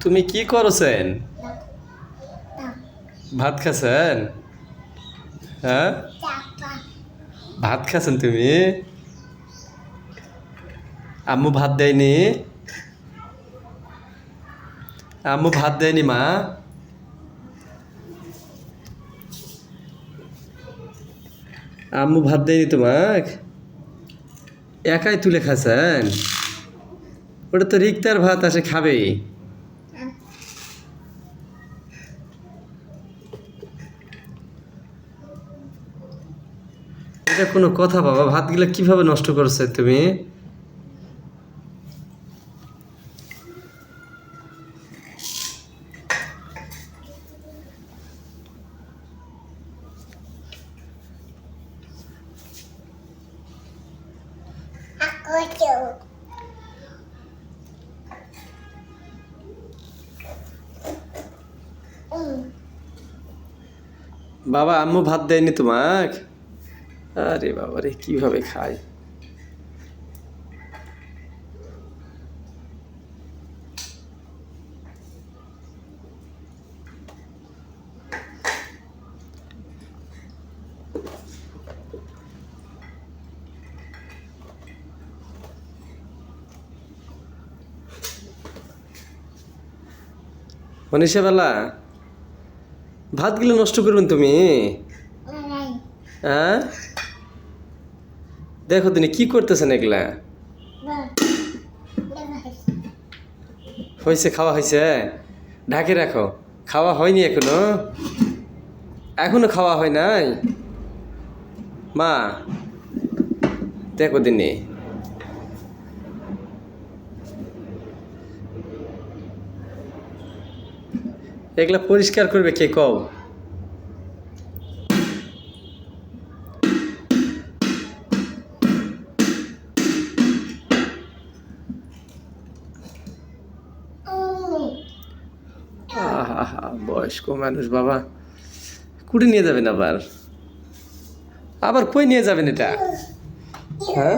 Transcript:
তুমি কি করছেন? ভাত খাচ্ছেন? হ্যাঁ, ভাত খাচ্ছেন তুমি? আম্মু ভাত দেয়নি? আম্মু ভাত দেয়নি মা? আম্মু ভাত দেয়নি তোমাক? একাই তুলে খাচ্ছেন? ওটা তো রিক্তার ভাত আসে খাবে। এটা কোনো কথা বাবা? ভাতগুলো কিভাবে নষ্ট করছে তুমি? বাবা আম্মু ভাত দেয়নি তোমাক? আরে বাবা রে, কিভাবে খায়? মনীষা বেলা, ভাতগুলো নষ্ট করবেন তুমি? হ্যাঁ, দেখো তিনি কি করতেছেন এগুলা। হয়েছে, খাওয়া হয়েছে? ঢাকে রাখো। খাওয়া হয়নি এখনো? এখনো খাওয়া হয় নাই? মা দেখো দিনে, এগুলা পরিষ্কার করবে কে কও? আহা, বয়স্ক মানুষ বাবা, কুড়ে নিয়ে যাবেন আবার? আবার কই নিয়ে যাবেন এটা? হ্যাঁ,